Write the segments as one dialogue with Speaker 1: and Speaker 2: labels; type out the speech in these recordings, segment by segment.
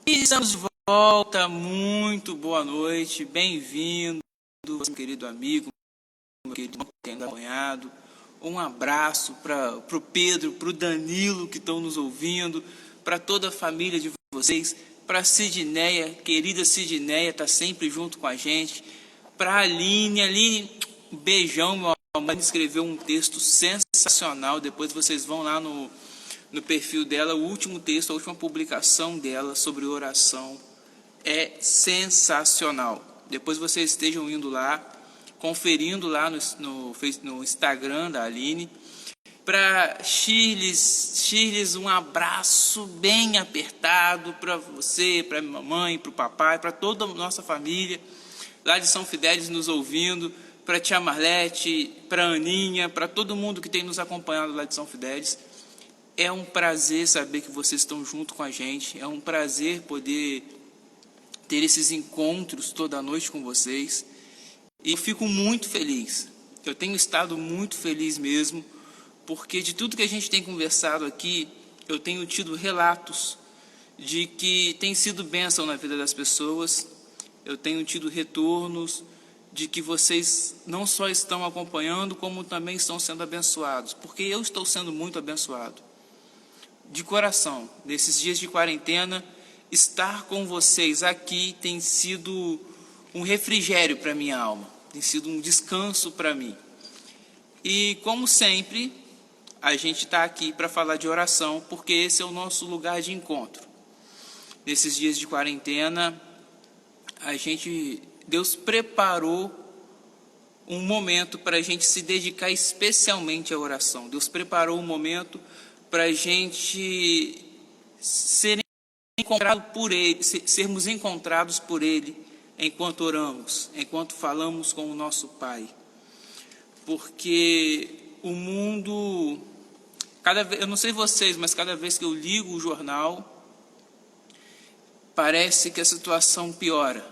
Speaker 1: E estamos de volta, muito boa noite, bem-vindo, meu querido amigo, meu querido irmão que tem acompanhado. Um abraço para o Pedro, para o Danilo que estão nos ouvindo, para toda a família de vocês, para a Sidneia, querida Sidneia, está sempre junto com a gente, para a Aline, um beijão, meu amor, escreveu um texto sensacional, depois vocês vão lá no perfil dela, o último texto, a última publicação dela sobre oração é sensacional. Depois vocês estejam indo lá, conferindo lá no Instagram da Aline. Para Shirley, um abraço bem apertado para você, para minha mamãe, para o papai, para toda a nossa família lá de São Fidélis nos ouvindo, para tia Marlete, para Aninha, para todo mundo que tem nos acompanhado lá de São Fidélis. É um prazer saber que vocês estão junto com a gente, é um prazer poder ter esses encontros toda noite com vocês, e eu fico muito feliz, eu tenho estado muito feliz mesmo, porque de tudo que a gente tem conversado aqui, eu tenho tido relatos de que tem sido bênção na vida das pessoas, eu tenho tido retornos de que vocês não só estão acompanhando, como também estão sendo abençoados, porque eu estou sendo muito abençoado. De coração, nesses dias de quarentena, estar com vocês aqui tem sido um refrigério para minha alma, tem sido um descanso para mim. E como sempre, a gente está aqui para falar de oração, porque esse é o nosso lugar de encontro. Nesses dias de quarentena, Deus preparou um momento para a gente se dedicar especialmente à oração. Deus preparou um momento para a gente sermos encontrados por Ele enquanto oramos, enquanto falamos com o nosso Pai. Porque o mundo, eu não sei vocês, mas cada vez que eu ligo o jornal, parece que a situação piora.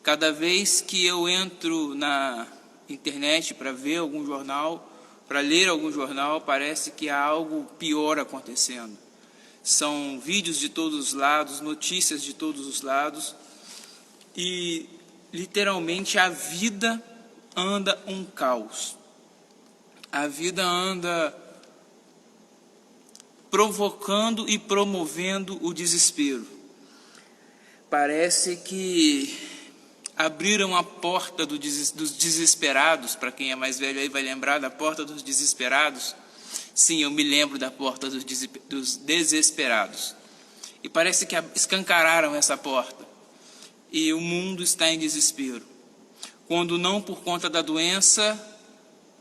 Speaker 1: Cada vez que eu entro na internet para ver algum jornal, para ler algum jornal, parece que há algo pior acontecendo. São vídeos de todos os lados, notícias de todos os lados, e literalmente a vida anda um caos. A vida anda provocando e promovendo o desespero. Parece que abriram a porta dos desesperados. Para quem é mais velho aí vai lembrar da porta dos desesperados. Sim, eu me lembro da porta dos desesperados. E parece que escancararam essa porta. E o mundo está em desespero. Quando não por conta da doença,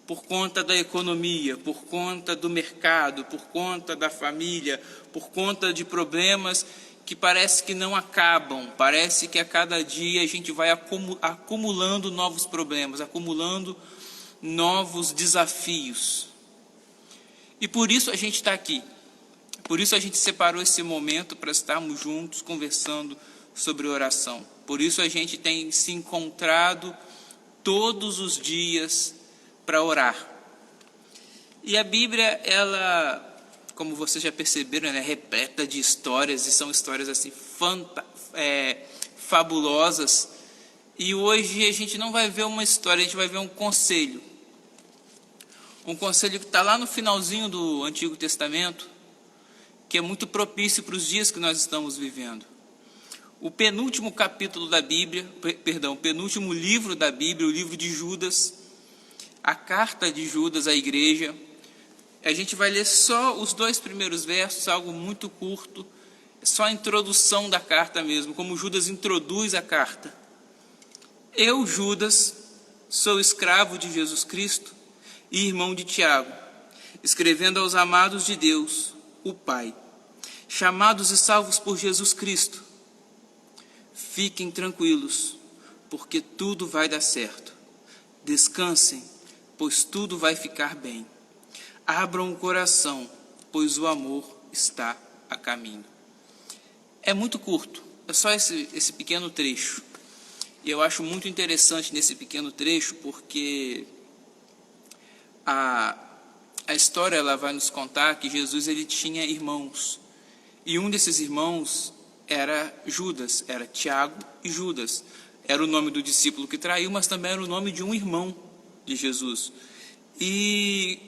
Speaker 1: por conta da economia, por conta do mercado, por conta da família, por conta de problemas que parece que não acabam, parece que a cada dia a gente vai acumulando novos problemas, acumulando novos desafios. E por isso a gente está aqui, por isso a gente separou esse momento para estarmos juntos conversando sobre oração. Por isso a gente tem se encontrado todos os dias para orar. E a Bíblia, ela, como vocês já perceberam, ela é repleta de histórias, e são histórias assim fabulosas. E hoje a gente não vai ver uma história, a gente vai ver um conselho. Um conselho que está lá no finalzinho do Antigo Testamento, que é muito propício para os dias que nós estamos vivendo. O penúltimo capítulo da Bíblia, o penúltimo livro da Bíblia, o livro de Judas, a carta de Judas à igreja. A gente vai ler só os 2 primeiros versos, algo muito curto, só a introdução da carta mesmo, como Judas introduz a carta. Eu, Judas, sou escravo de Jesus Cristo e irmão de Tiago, escrevendo aos amados de Deus, o Pai, chamados e salvos por Jesus Cristo. Fiquem tranquilos, porque tudo vai dar certo. Descansem, pois tudo vai ficar bem. Abram o coração, pois o amor está a caminho. É muito curto, é só esse pequeno trecho. E eu acho muito interessante nesse pequeno trecho, porque a história ela vai nos contar que Jesus ele tinha irmãos. E um desses irmãos era Judas, era Tiago e Judas. Era o nome do discípulo que traiu, mas também era o nome de um irmão de Jesus. E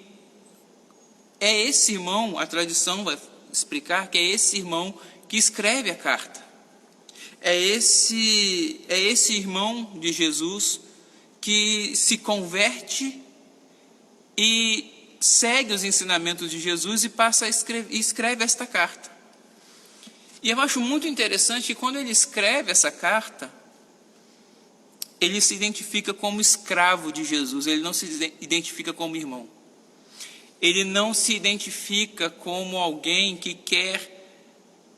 Speaker 1: é esse irmão, a tradição vai explicar que é esse irmão que escreve a carta. É esse irmão de Jesus que se converte e segue os ensinamentos de Jesus e passa a escreve esta carta. E eu acho muito interessante que quando ele escreve essa carta, ele se identifica como escravo de Jesus, ele não se identifica como irmão. Ele não se identifica como alguém que quer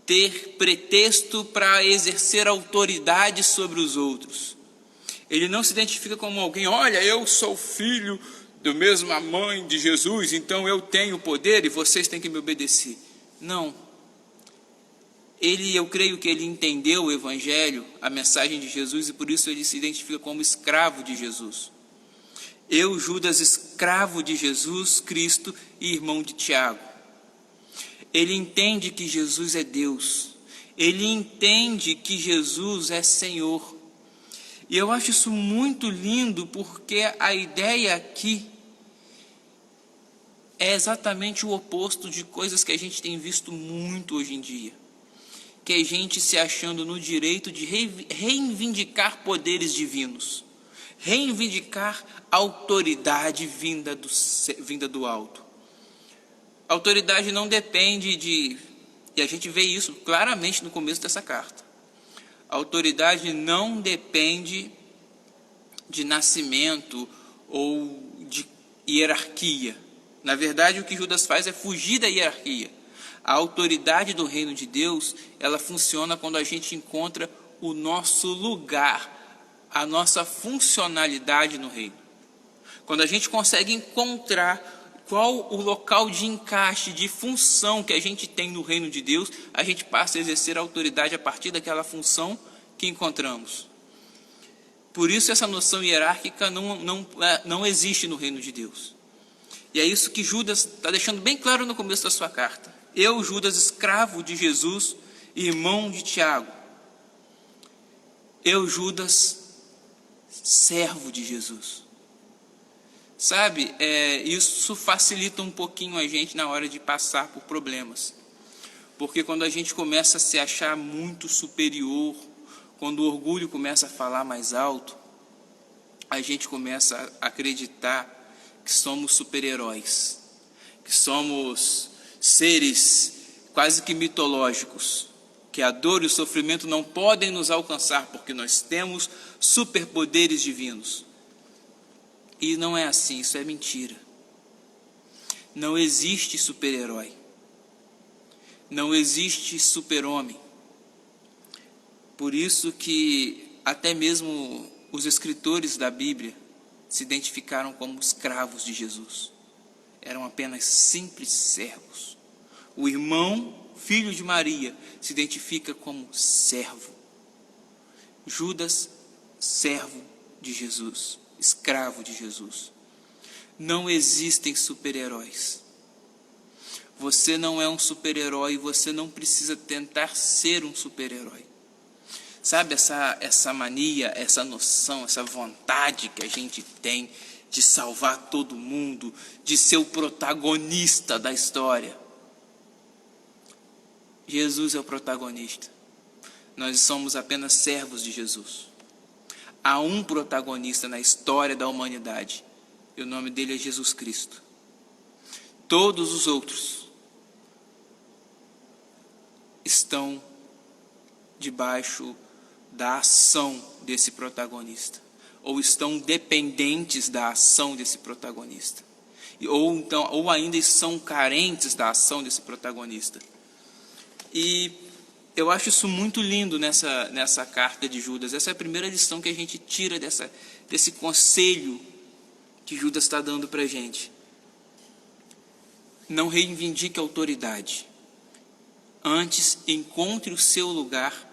Speaker 1: ter pretexto para exercer autoridade sobre os outros. Ele não se identifica como alguém, olha, eu sou filho da mesma mãe de Jesus, então eu tenho poder e vocês têm que me obedecer. Não. Eu creio que ele entendeu o Evangelho, a mensagem de Jesus, e por isso ele se identifica como escravo de Jesus. Eu, Judas, escravo de Jesus Cristo e irmão de Tiago. Ele entende que Jesus é Deus. Ele entende que Jesus é Senhor. E eu acho isso muito lindo, porque a ideia aqui é exatamente o oposto de coisas que a gente tem visto muito hoje em dia. Que é gente se achando no direito de reivindicar poderes divinos. Reivindicar autoridade vinda do alto. A autoridade não depende de... E a gente vê isso claramente no começo dessa carta. A autoridade não depende de nascimento ou de hierarquia. Na verdade, o que Judas faz é fugir da hierarquia. A autoridade do reino de Deus, ela funciona quando a gente encontra o nosso lugar, a nossa funcionalidade no reino. Quando a gente consegue encontrar qual o local de encaixe, de função que a gente tem no reino de Deus, a gente passa a exercer a autoridade a partir daquela função que encontramos. Por isso essa noção hierárquica não existe no reino de Deus. E é isso que Judas está deixando bem claro no começo da sua carta. Eu, Judas, escravo de Jesus, irmão de Tiago. Eu, Judas, servo de Jesus. Sabe, isso facilita um pouquinho a gente na hora de passar por problemas. Porque quando a gente começa a se achar muito superior, quando o orgulho começa a falar mais alto, a gente começa a acreditar que somos super-heróis, que somos seres quase que mitológicos, que a dor e o sofrimento não podem nos alcançar, porque nós temos superpoderes divinos. E não é assim, isso é mentira. Não existe super-herói. Não existe super-homem. Por isso que até mesmo os escritores da Bíblia se identificaram como escravos de Jesus. Eram apenas simples servos. O irmão, filho de Maria, se identifica como servo. Judas, servo de Jesus, escravo de Jesus. Não existem super-heróis. Você não é um super-herói, você não precisa tentar ser um super-herói. Sabe essa mania, essa noção, essa vontade que a gente tem de salvar todo mundo, de ser o protagonista da história? Jesus é o protagonista. Nós somos apenas servos de Jesus. Há um protagonista na história da humanidade, e o nome dele é Jesus Cristo. Todos os outros estão debaixo da ação desse protagonista, ou estão dependentes da ação desse protagonista, ou ainda são carentes da ação desse protagonista. E eu acho isso muito lindo nessa carta de Judas. Essa é a primeira lição que a gente tira desse conselho que Judas está dando para a gente. Não reivindique a autoridade. Antes, encontre o seu lugar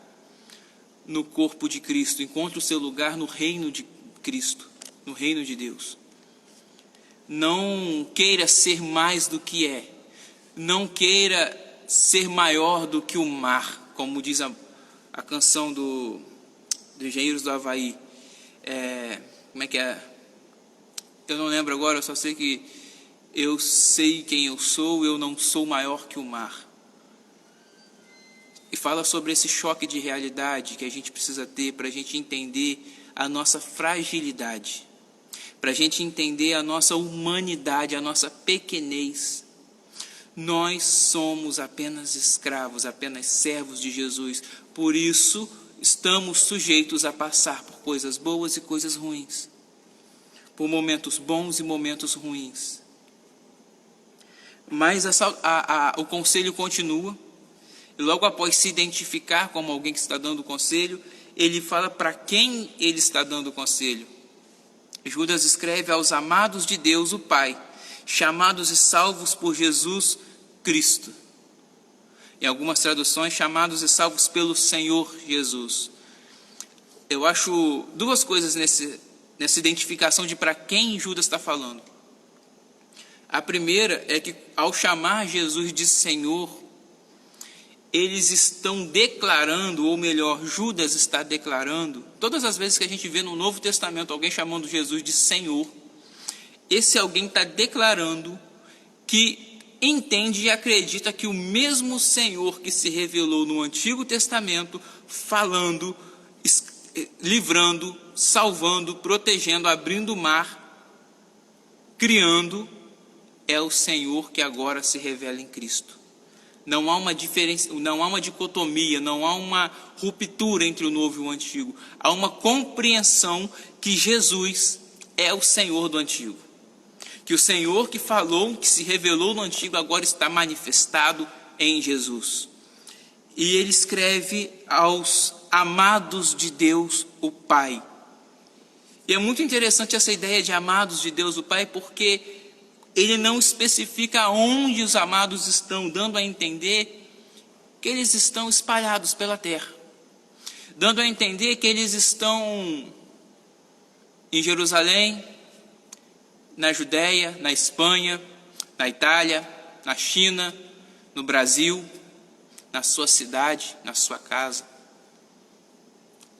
Speaker 1: no corpo de Cristo. Encontre o seu lugar no reino de Cristo, no reino de Deus. Não queira ser mais do que é. Não queira ser maior do que o mar, como diz a canção do Engenheiros do Havaí. Como é que é? Eu não lembro agora, eu só sei que eu sei quem eu sou, eu não sou maior que o mar. E fala sobre esse choque de realidade que a gente precisa ter para a gente entender a nossa fragilidade, para a gente entender a nossa humanidade, a nossa pequenez. Nós somos apenas escravos, apenas servos de Jesus. Por isso, estamos sujeitos a passar por coisas boas e coisas ruins, por momentos bons e momentos ruins. Mas o conselho continua. E logo após se identificar como alguém que está dando o conselho, ele fala para quem ele está dando o conselho. Judas escreve: aos amados de Deus, o Pai, chamados e salvos por Jesus Cristo. Em algumas traduções, chamados e salvos pelo Senhor Jesus. Eu acho duas coisas nessa identificação de para quem Judas está falando. A primeira é que, ao chamar Jesus de Senhor, eles estão declarando, ou melhor, Judas está declarando, todas as vezes que a gente vê no Novo Testamento alguém chamando Jesus de Senhor, esse alguém está declarando que entende e acredita que o mesmo Senhor que se revelou no Antigo Testamento, falando, livrando, salvando, protegendo, abrindo o mar, criando, é o Senhor que agora se revela em Cristo. Não há uma diferença, não há uma dicotomia, não há uma ruptura entre o novo e o antigo. Há uma compreensão que Jesus é o Senhor do antigo. Que o Senhor que falou, que se revelou no antigo, agora está manifestado em Jesus. E ele escreve aos amados de Deus, o Pai. E é muito interessante essa ideia de amados de Deus, o Pai, porque ele não especifica onde os amados estão, dando a entender que eles estão espalhados pela terra. Dando a entender que eles estão em Jerusalém, na Judéia, na Espanha, na Itália, na China, no Brasil, na sua cidade, na sua casa.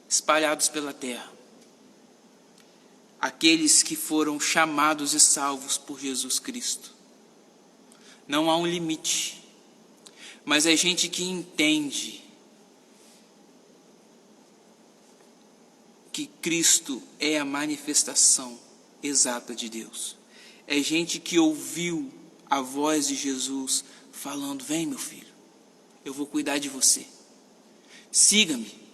Speaker 1: Espalhados pela terra. Aqueles que foram chamados e salvos por Jesus Cristo. Não há um limite, mas é gente que entende que Cristo é a manifestação exata de Deus. É gente que ouviu a voz de Jesus falando: vem, meu filho, eu vou cuidar de você, siga-me.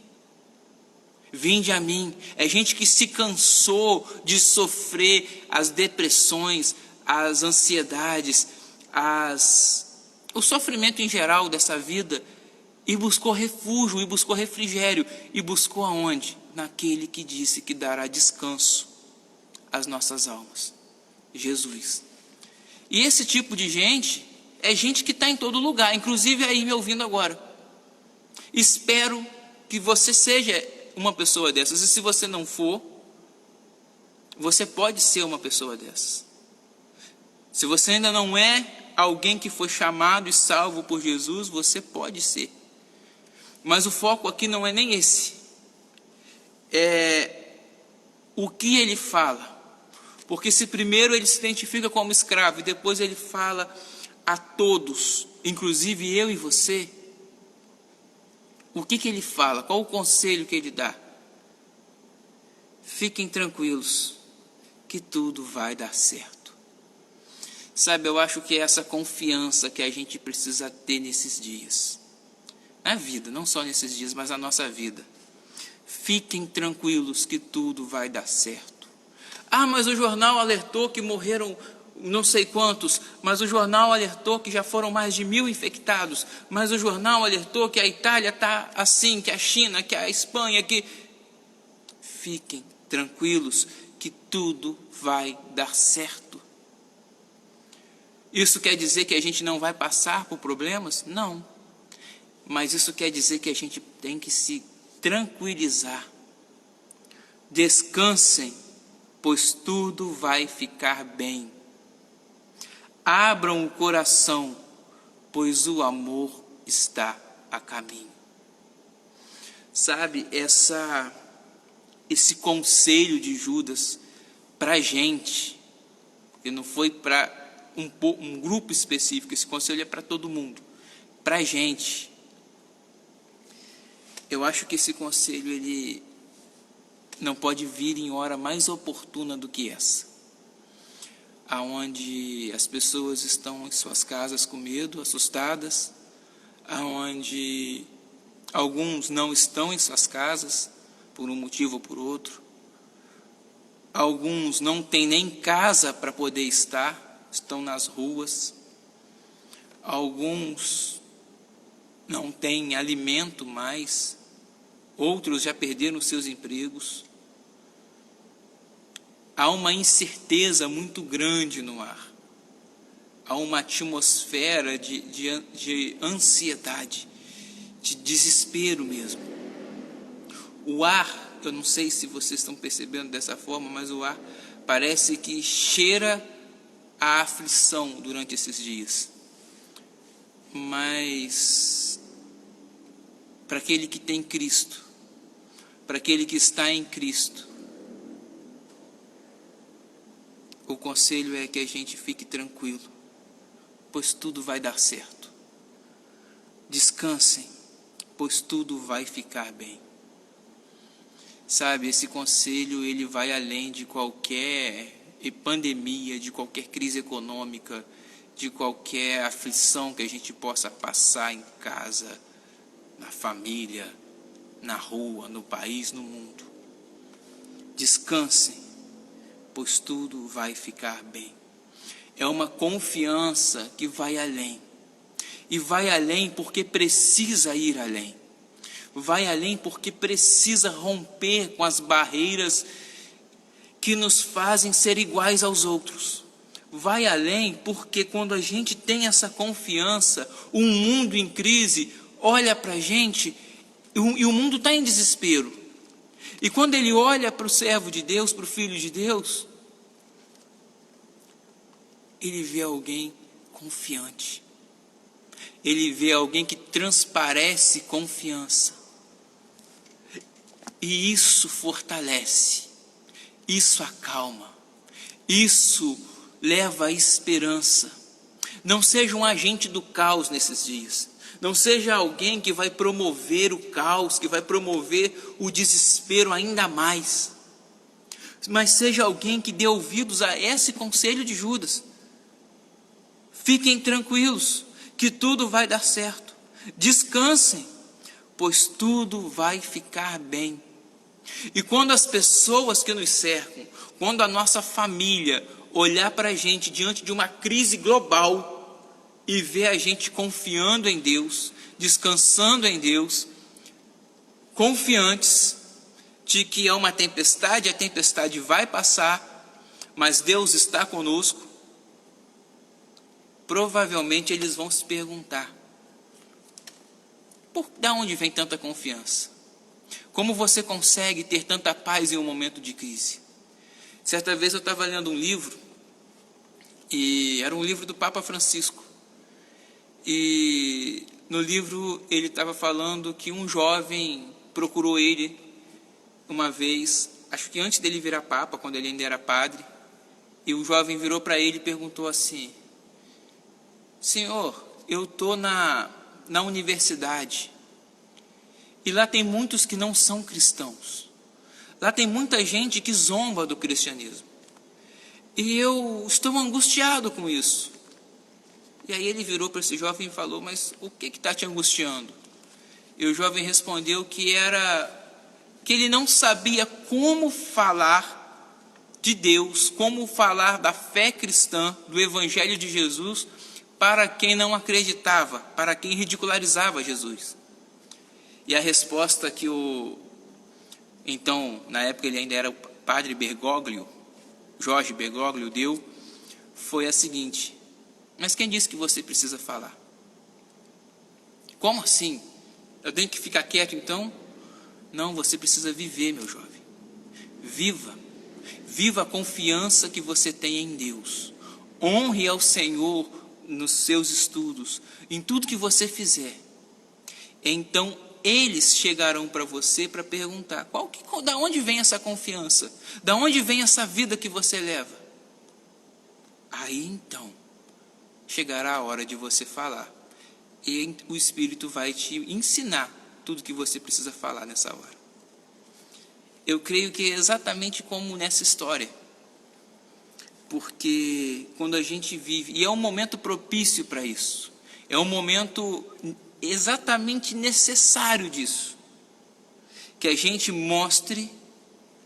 Speaker 1: Vinde a mim. É gente que se cansou de sofrer as depressões, as ansiedades, o sofrimento em geral dessa vida, e buscou refúgio, e buscou refrigério, e buscou aonde? Naquele que disse que dará descanso às nossas almas, Jesus. E esse tipo de gente é gente que está em todo lugar, inclusive aí me ouvindo agora. Espero que você seja uma pessoa dessas, e se você não for, você pode ser uma pessoa dessas. Se você ainda não é alguém que foi chamado e salvo por Jesus, você pode ser. Mas o foco aqui não é nem esse. É o que ele fala. Porque se primeiro ele se identifica como escravo e depois ele fala a todos, inclusive eu e você, o que ele fala? Qual o conselho que ele dá? Fiquem tranquilos, que tudo vai dar certo. Sabe, eu acho que é essa confiança que a gente precisa ter nesses dias. Na vida, não só nesses dias, mas na nossa vida. Fiquem tranquilos, que tudo vai dar certo. Ah, mas o jornal alertou que morreram não sei quantos, mas o jornal alertou que já foram mais de 1.000 infectados, mas o jornal alertou que a Itália está assim, que a China, que a Espanha, que... Fiquem tranquilos que tudo vai dar certo. Isso quer dizer que a gente não vai passar por problemas? Não. Mas isso quer dizer que a gente tem que se tranquilizar. Descansem, pois tudo vai ficar bem. Abram o coração, pois o amor está a caminho. Sabe, esse conselho de Judas para a gente, e não foi para um grupo específico, esse conselho é para todo mundo, para a gente. Eu acho que esse conselho, ele não pode vir em hora mais oportuna do que essa, aonde as pessoas estão em suas casas com medo, assustadas, aonde alguns não estão em suas casas por um motivo ou por outro, alguns não têm nem casa para poder estar, estão nas ruas, alguns não têm alimento mais, outros já perderam seus empregos. Há uma incerteza muito grande no ar, há uma atmosfera de ansiedade, de desespero mesmo. O ar, eu não sei se vocês estão percebendo dessa forma, mas o ar parece que cheira a aflição durante esses dias. Mas para aquele que tem Cristo, para aquele que está em Cristo, o conselho é que a gente fique tranquilo, pois tudo vai dar certo. Descansem, pois tudo vai ficar bem. Sabe, esse conselho, ele vai além de qualquer pandemia, de qualquer crise econômica, de qualquer aflição que a gente possa passar em casa, na família, na rua, no país, no mundo. Descansem, pois tudo vai ficar bem. É uma confiança que vai além. E vai além porque precisa ir além. Vai além porque precisa romper com as barreiras que nos fazem ser iguais aos outros. Vai além porque quando a gente tem essa confiança, o mundo em crise olha para a gente e o mundo está em desespero. E quando ele olha para o servo de Deus, para o Filho de Deus, ele vê alguém confiante. Ele vê alguém que transparece confiança. E isso fortalece, isso acalma, isso leva à esperança. Não seja um agente do caos nesses dias. Não seja alguém que vai promover o caos, que vai promover o desespero ainda mais. Mas seja alguém que dê ouvidos a esse conselho de Judas. Fiquem tranquilos, que tudo vai dar certo. Descansem, pois tudo vai ficar bem. E quando as pessoas que nos cercam, quando a nossa família olhar para a gente diante de uma crise global e ver a gente confiando em Deus, descansando em Deus, confiantes de que é uma tempestade, a tempestade vai passar, mas Deus está conosco, provavelmente eles vão se perguntar: de onde vem tanta confiança? Como você consegue ter tanta paz em um momento de crise? Certa vez eu estava lendo um livro, e era um livro do Papa Francisco, e no livro ele estava falando que um jovem procurou ele uma vez, acho que antes dele virar Papa, quando ele ainda era padre, e o jovem virou para ele e perguntou assim: Senhor, eu estou na universidade, e lá tem muitos que não são cristãos. Lá tem muita gente que zomba do cristianismo. E eu estou angustiado com isso. E aí ele virou para esse jovem e falou: mas o que está te angustiando? E o jovem respondeu que ele não sabia como falar de Deus, como falar da fé cristã, do Evangelho de Jesus, para quem não acreditava, para quem ridicularizava Jesus. E a resposta que então, na época ele ainda era o padre Bergoglio, Jorge Bergoglio, deu, foi a seguinte: mas quem disse que você precisa falar? Como assim? Eu tenho que ficar quieto então? Não, você precisa viver, meu jovem. Viva a confiança que você tem em Deus. Honre ao Senhor nos seus estudos, em tudo que você fizer. Então, eles chegarão para você para perguntar: da onde vem essa confiança? Da onde vem essa vida que você leva? Aí então chegará a hora de você falar. E o Espírito vai te ensinar tudo que você precisa falar nessa hora. Eu creio que é exatamente como nessa história. Porque quando a gente vive, e é um momento propício para isso, é um momento exatamente necessário disso, que a gente mostre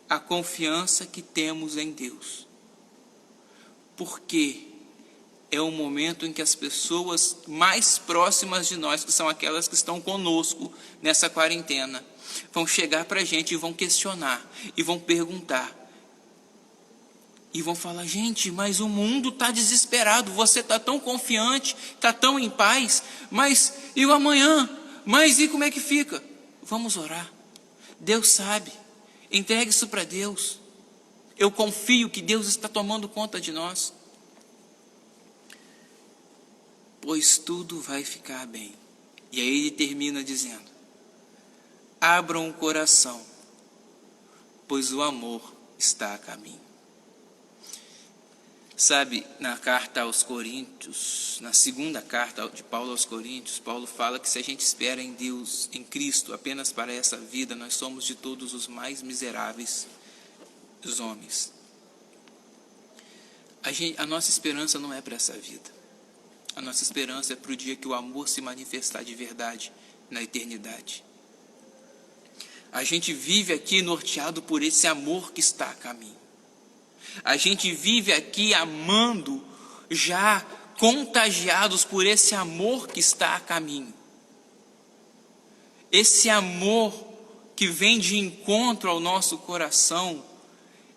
Speaker 1: a confiança que temos em Deus. Porque é um momento em que as pessoas mais próximas de nós, que são aquelas que estão conosco nessa quarentena, vão chegar para a gente e vão questionar, e vão perguntar, e vão falar: gente, mas o mundo está desesperado, você está tão confiante, está tão em paz, mas e o amanhã? Mas e como é que fica? Vamos orar. Deus sabe, entregue isso para Deus. Eu confio que Deus está tomando conta de nós. Pois tudo vai ficar bem. E aí ele termina dizendo: abram o coração, pois o amor está a caminho. Sabe, na carta aos Coríntios, na segunda carta de Paulo aos Coríntios, Paulo fala que se a gente espera em Deus, em Cristo, apenas para essa vida, nós somos de todos os mais miseráveis dos homens. A nossa esperança não é para essa vida. A nossa esperança é para o dia que o amor se manifestar de verdade na eternidade. A gente vive aqui norteado por esse amor que está a caminho. A gente vive aqui amando, já contagiados por esse amor que está a caminho. Esse amor que vem de encontro ao nosso coração,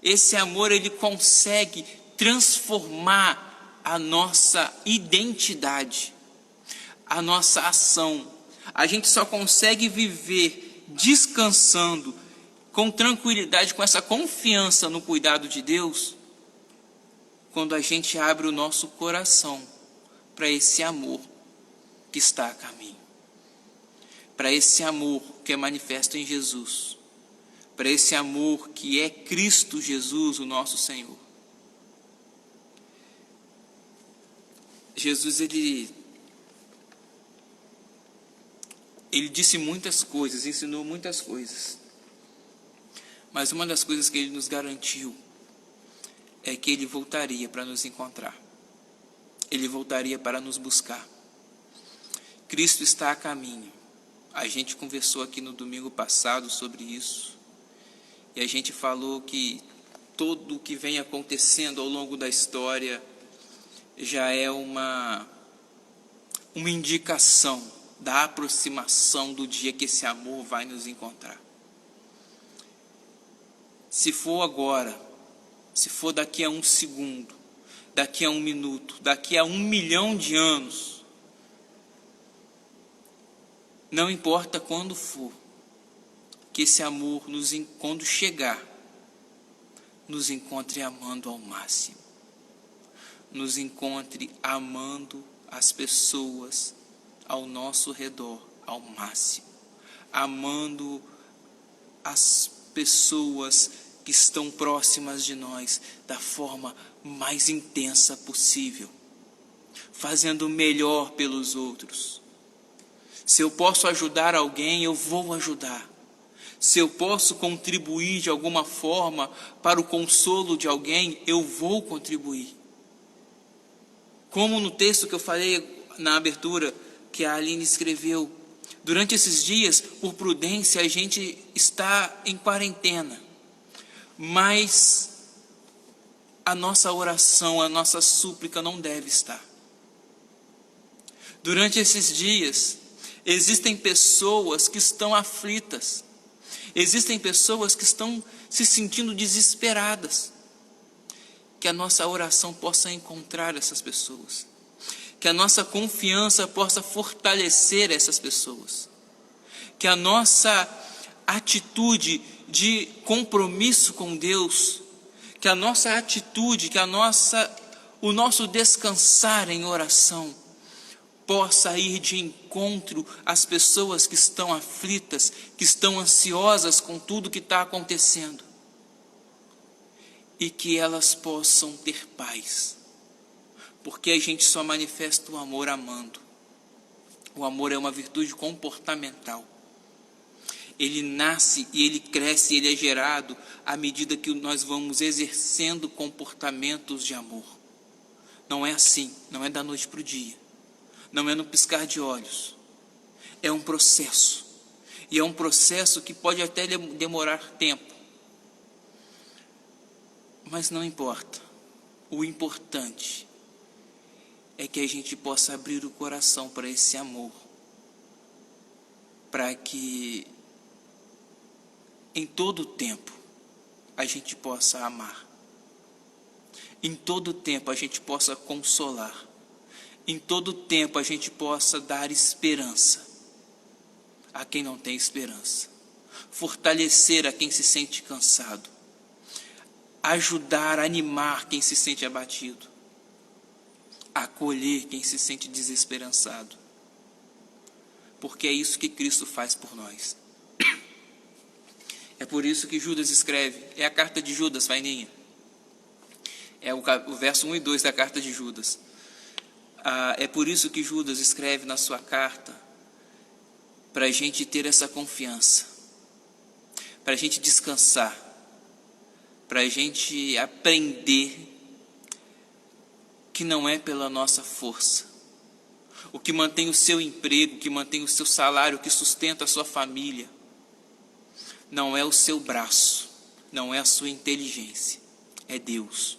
Speaker 1: esse amor ele consegue transformar a nossa identidade, a nossa ação. A gente só consegue viver descansando, com tranquilidade, com essa confiança no cuidado de Deus, quando a gente abre o nosso coração para esse amor que está a caminho, para esse amor que é manifesto em Jesus, para esse amor que é Cristo Jesus, o nosso Senhor. Jesus, ele disse muitas coisas, ensinou muitas coisas. Mas uma das coisas que ele nos garantiu é que ele voltaria para nos encontrar. Ele voltaria para nos buscar. Cristo está a caminho. A gente conversou aqui no domingo passado sobre isso. E a gente falou que tudo o que vem acontecendo ao longo da história já é uma indicação da aproximação do dia que esse amor vai nos encontrar. Se for agora, se for daqui a um segundo, daqui a um minuto, daqui a 1 milhão de anos, não importa quando for, que esse amor, quando chegar, nos encontre amando ao máximo. Nos encontre amando as pessoas ao nosso redor ao máximo, amando as pessoas que estão próximas de nós da forma mais intensa possível, fazendo o melhor pelos outros. Se eu posso ajudar alguém, eu vou ajudar. Se eu posso contribuir de alguma forma para o consolo de alguém, eu vou contribuir. Como no texto que eu falei na abertura, que a Aline escreveu, durante esses dias, por prudência, a gente está em quarentena, mas a nossa oração, a nossa súplica não deve estar. Durante esses dias, existem pessoas que estão aflitas, existem pessoas que estão se sentindo desesperadas. Que a nossa oração possa encontrar essas pessoas, que a nossa confiança possa fortalecer essas pessoas, que a nossa atitude de compromisso com Deus, que a nossa atitude, o nosso descansar em oração possa ir de encontro às pessoas que estão aflitas, que estão ansiosas com tudo que está acontecendo, e que elas possam ter paz, porque a gente só manifesta o amor amando. O amor é uma virtude comportamental. Ele nasce e ele cresce, ele é gerado à medida que nós vamos exercendo comportamentos de amor. Não é assim, não é da noite para o dia, não é no piscar de olhos. É um processo, e é um processo que pode até demorar tempo, mas não importa. O importante é que a gente possa abrir o coração para esse amor, para que em todo o tempo a gente possa amar, em todo o tempo a gente possa consolar, em todo o tempo a gente possa dar esperança a quem não tem esperança, fortalecer a quem se sente cansado, ajudar, animar quem se sente abatido, acolher quem se sente desesperançado, porque é isso que Cristo faz por nós. É por isso que Judas escreve, é a carta de Judas, Vaininha, é o verso 1 e 2 da carta de Judas. É por isso que Judas escreve na sua carta, para a gente ter essa confiança, para a gente descansar, para a gente aprender que não é pela nossa força. O que mantém o seu emprego, o que mantém o seu salário, o que sustenta a sua família, não é o seu braço, não é a sua inteligência, é Deus.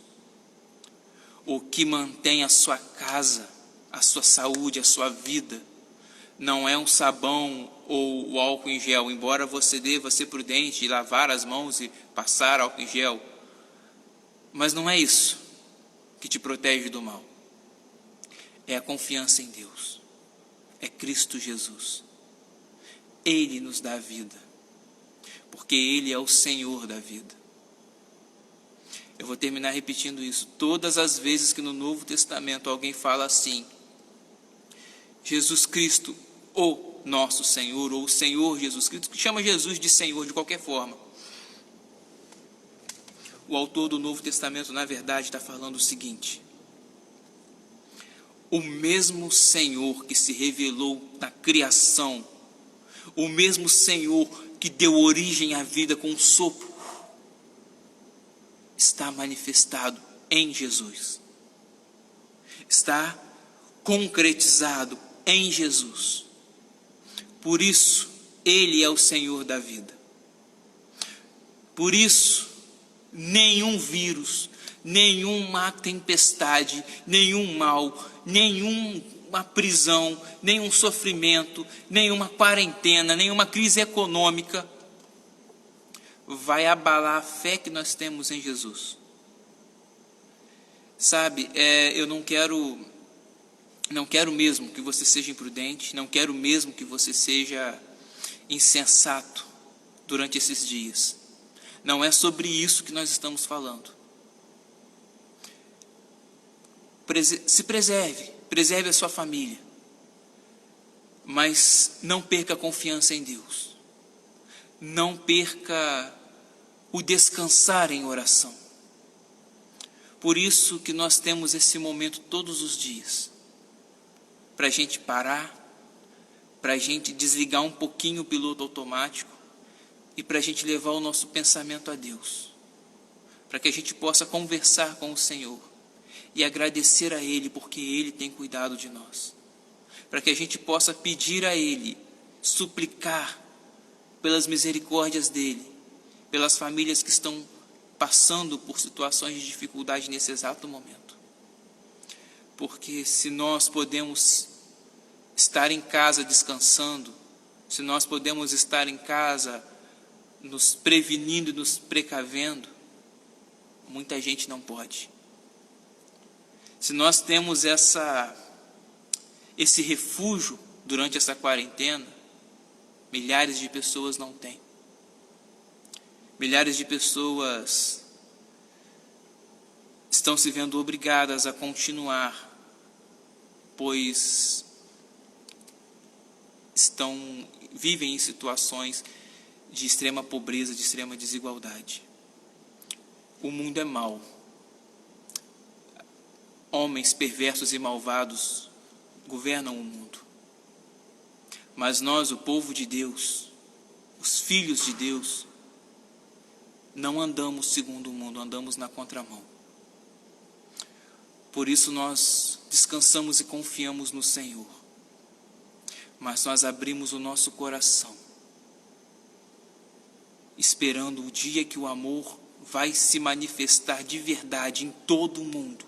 Speaker 1: O que mantém a sua casa, a sua saúde, a sua vida, não é um sabão ou o álcool em gel, embora você deva ser prudente e lavar as mãos e passar álcool em gel, mas não é isso que te protege do mal. É a confiança em Deus, é Cristo Jesus. Ele nos dá a vida, porque Ele é o Senhor da vida. Eu vou terminar repetindo isso. Todas as vezes que no Novo Testamento alguém fala assim, Jesus Cristo, o nosso Senhor, ou o Senhor Jesus Cristo, que chama Jesus de Senhor de qualquer forma, o autor do Novo Testamento, na verdade, está falando o seguinte: o mesmo Senhor que se revelou na criação, o mesmo Senhor que deu origem à vida com um sopro, está manifestado em Jesus, está concretizado em Jesus. Por isso, Ele é o Senhor da vida. Por isso, nenhum vírus, nenhuma tempestade, nenhum mal, nenhuma prisão, nenhum sofrimento, nenhuma quarentena, nenhuma crise econômica vai abalar a fé que nós temos em Jesus. Sabe, eu não quero mesmo que você seja imprudente, não quero mesmo que você seja insensato durante esses dias. Não é sobre isso que nós estamos falando. Se preserve a sua família, mas não perca a confiança em Deus. Não perca o descansar em oração. Por isso que nós temos esse momento todos os dias, para a gente parar, para a gente desligar um pouquinho o piloto automático e para a gente levar o nosso pensamento a Deus, para que a gente possa conversar com o Senhor e agradecer a Ele porque Ele tem cuidado de nós, para que a gente possa pedir a Ele, suplicar pelas misericórdias dEle, pelas famílias que estão passando por situações de dificuldade nesse exato momento. Porque se nós podemos estar em casa descansando, se nós podemos estar em casa nos prevenindo e nos precavendo, muita gente não pode. Se nós temos esse refúgio durante essa quarentena, milhares de pessoas não têm. Milhares de pessoas estão se vendo obrigadas a continuar, pois vivem em situações de extrema pobreza, de extrema desigualdade. O mundo é mau. Homens perversos e malvados governam o mundo. Mas nós, o povo de Deus, os filhos de Deus, não andamos segundo o mundo, andamos na contramão. Por isso nós descansamos e confiamos no Senhor. Mas nós abrimos o nosso coração, esperando o dia que o amor vai se manifestar de verdade em todo o mundo,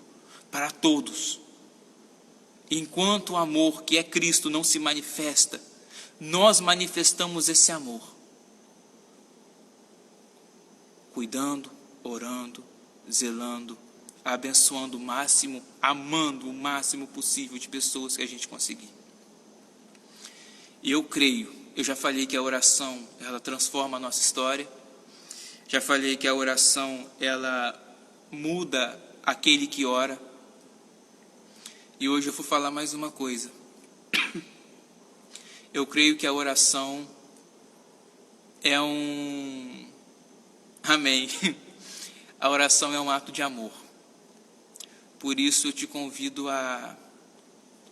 Speaker 1: para todos. Enquanto o amor que é Cristo não se manifesta, nós manifestamos esse amor, cuidando, orando, zelando, abençoando o máximo, amando o máximo possível de pessoas que a gente conseguir. E eu creio, eu já falei que a oração, ela transforma a nossa história, já falei que a oração, ela muda aquele que ora, e hoje eu vou falar mais uma coisa. Eu creio que a oração é Amém. A oração é um ato de amor. Por isso eu te convido a,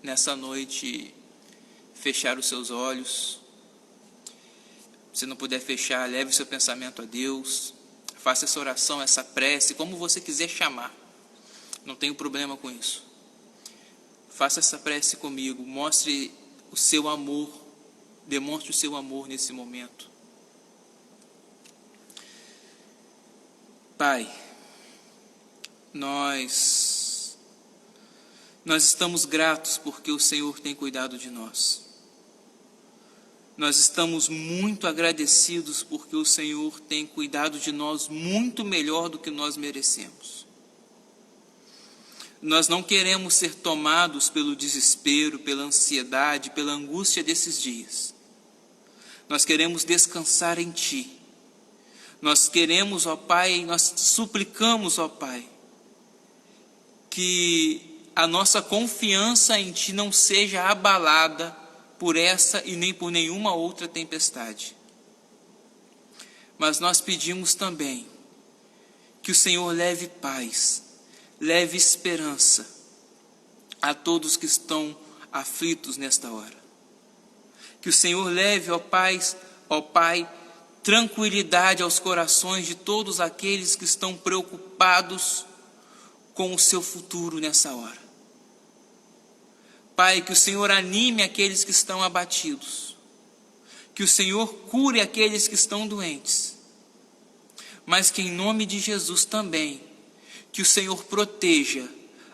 Speaker 1: nessa noite, fechar os seus olhos. Se não puder fechar, leve o seu pensamento a Deus. Faça essa oração, essa prece, como você quiser chamar. Não tenho problema com isso. Faça essa prece comigo. Mostre o seu amor. Demonstre o seu amor nesse momento. Pai, nós estamos gratos porque o Senhor tem cuidado de nós. Nós estamos muito agradecidos porque o Senhor tem cuidado de nós muito melhor do que nós merecemos. Nós não queremos ser tomados pelo desespero, pela ansiedade, pela angústia desses dias. Nós queremos descansar em Ti. Nós queremos, ó Pai, nós suplicamos, ó Pai, que a nossa confiança em Ti não seja abalada por essa e nem por nenhuma outra tempestade. Mas nós pedimos também que o Senhor leve paz, leve esperança a todos que estão aflitos nesta hora. Que o Senhor leve, ó Pai, tranquilidade aos corações de todos aqueles que estão preocupados com o seu futuro nessa hora. Pai, que o Senhor anime aqueles que estão abatidos, que o Senhor cure aqueles que estão doentes, mas que em nome de Jesus também, que o Senhor proteja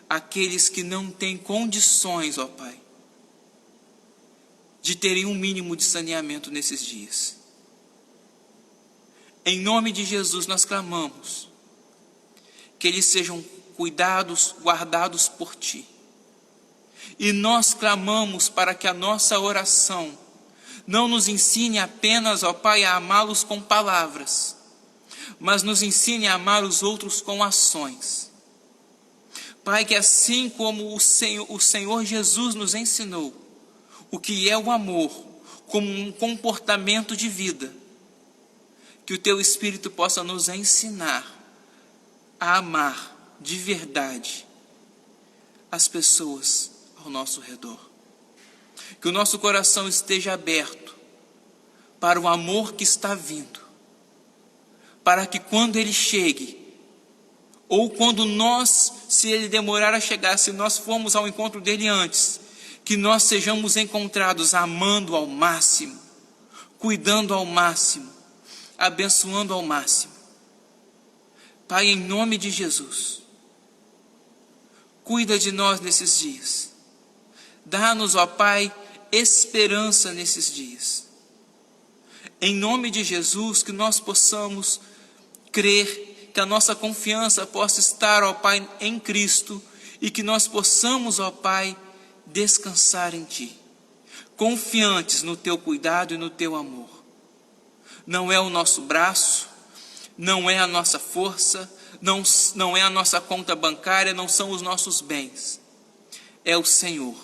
Speaker 1: aqueles que não têm condições, ó Pai, de terem um mínimo de saneamento nesses dias. Em nome de Jesus nós clamamos que eles sejam cuidados, guardados por Ti. E nós clamamos para que a nossa oração não nos ensine apenas, ó Pai, a amá-los com palavras, mas nos ensine a amar os outros com ações. Pai, que assim como o Senhor Jesus nos ensinou o que é o amor como um comportamento de vida, que o Teu Espírito possa nos ensinar a amar de verdade as pessoas ao nosso redor. Que o nosso coração esteja aberto para o amor que está vindo, para que quando ele chegue, ou quando nós, se ele demorar a chegar, se nós formos ao encontro dele antes, que nós sejamos encontrados amando ao máximo, cuidando ao máximo, abençoando ao máximo. Pai, em nome de Jesus, cuida de nós nesses dias. Dá-nos, ó Pai, esperança nesses dias. Em nome de Jesus, que nós possamos crer, que a nossa confiança possa estar, ó Pai, em Cristo, e que nós possamos, ó Pai, descansar em Ti, confiantes no Teu cuidado e no Teu amor. Não é o nosso braço, não é a nossa força, não é a nossa conta bancária, não são os nossos bens. É o Senhor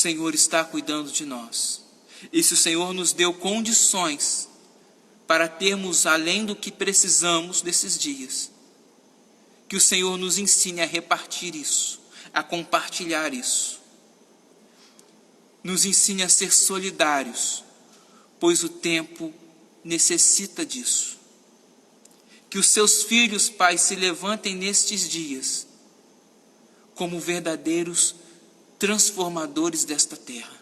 Speaker 1: Senhor está cuidando de nós. E se o Senhor nos deu condições para termos além do que precisamos desses dias, que o Senhor nos ensine a repartir isso, a compartilhar isso. Nos ensine a ser solidários, pois o tempo necessita disso. Que os seus filhos, Pai, se levantem nestes dias como verdadeiros transformadores desta terra,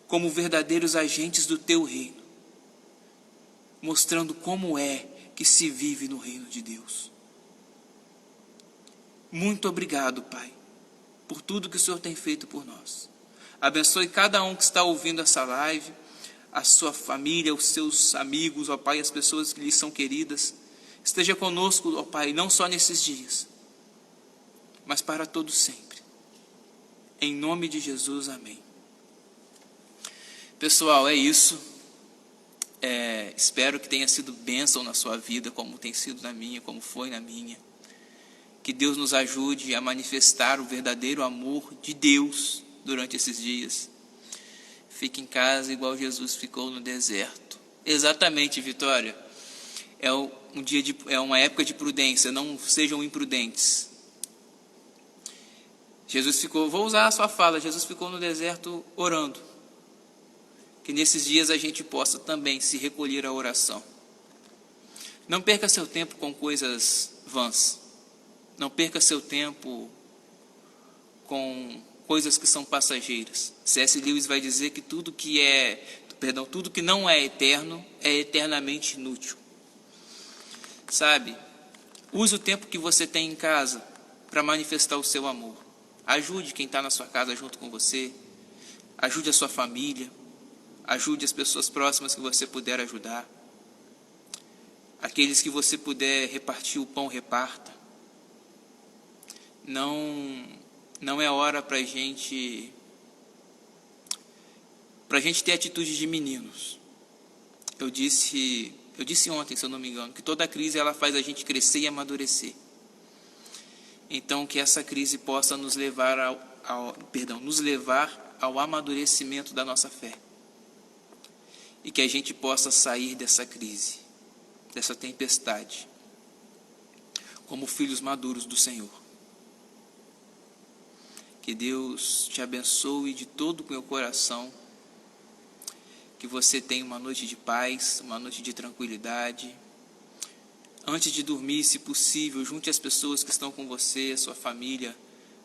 Speaker 1: como verdadeiros agentes do teu reino, mostrando como é que se vive no reino de Deus. Muito obrigado, Pai, por tudo que o Senhor tem feito por nós. Abençoe cada um que está ouvindo essa live, a sua família, os seus amigos, ó Pai, as pessoas que lhes são queridas. Esteja conosco, ó Pai, não só nesses dias, mas para todos sempre. Em nome de Jesus, amém. Pessoal, é isso. Espero que tenha sido bênção na sua vida, como tem sido na minha, como foi na minha. Que Deus nos ajude a manifestar o verdadeiro amor de Deus durante esses dias. Fique em casa igual Jesus ficou no deserto. Exatamente, Vitória. É uma época de prudência, não sejam imprudentes. Vou usar a sua fala, Jesus ficou no deserto orando. Que nesses dias a gente possa também se recolher à oração. Não perca seu tempo com coisas vãs. Não perca seu tempo com coisas que são passageiras. C.S. Lewis vai dizer que tudo que não é eterno é eternamente inútil. Sabe? Use o tempo que você tem em casa para manifestar o seu amor. Ajude quem está na sua casa junto com você. Ajude a sua família. Ajude as pessoas próximas que você puder ajudar. Aqueles que você puder repartir o pão, reparta. Não é hora para a gente ter atitude de meninos. Eu disse ontem, se eu não me engano, que toda crise ela faz a gente crescer e amadurecer. Então que essa crise possa nos levar ao amadurecimento da nossa fé. E que a gente possa sair dessa crise, dessa tempestade, como filhos maduros do Senhor. Que Deus te abençoe de todo o meu coração. Que você tenha uma noite de paz, uma noite de tranquilidade. Antes de dormir, se possível, junte as pessoas que estão com você, a sua família,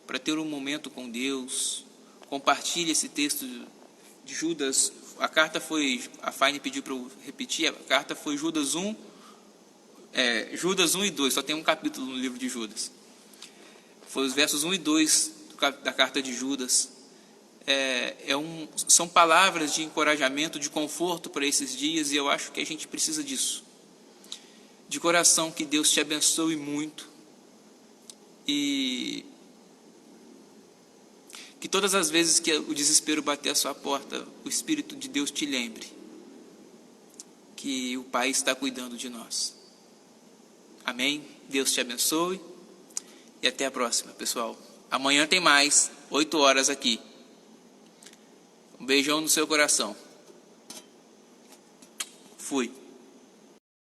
Speaker 1: para ter um momento com Deus. Compartilhe esse texto de Judas. A Faine pediu para eu repetir, a carta foi Judas 1 e 2, só tem um capítulo no livro de Judas. Foi os versos 1 e 2 da carta de Judas. São palavras de encorajamento, de conforto para esses dias, e eu acho que a gente precisa disso. De coração, que Deus te abençoe muito, e que todas as vezes que o desespero bater a sua porta, o Espírito de Deus te lembre que o Pai está cuidando de nós. Amém? Deus te abençoe e até a próxima, pessoal. Amanhã tem mais, 8 horas aqui. Um beijão no seu coração. Fui.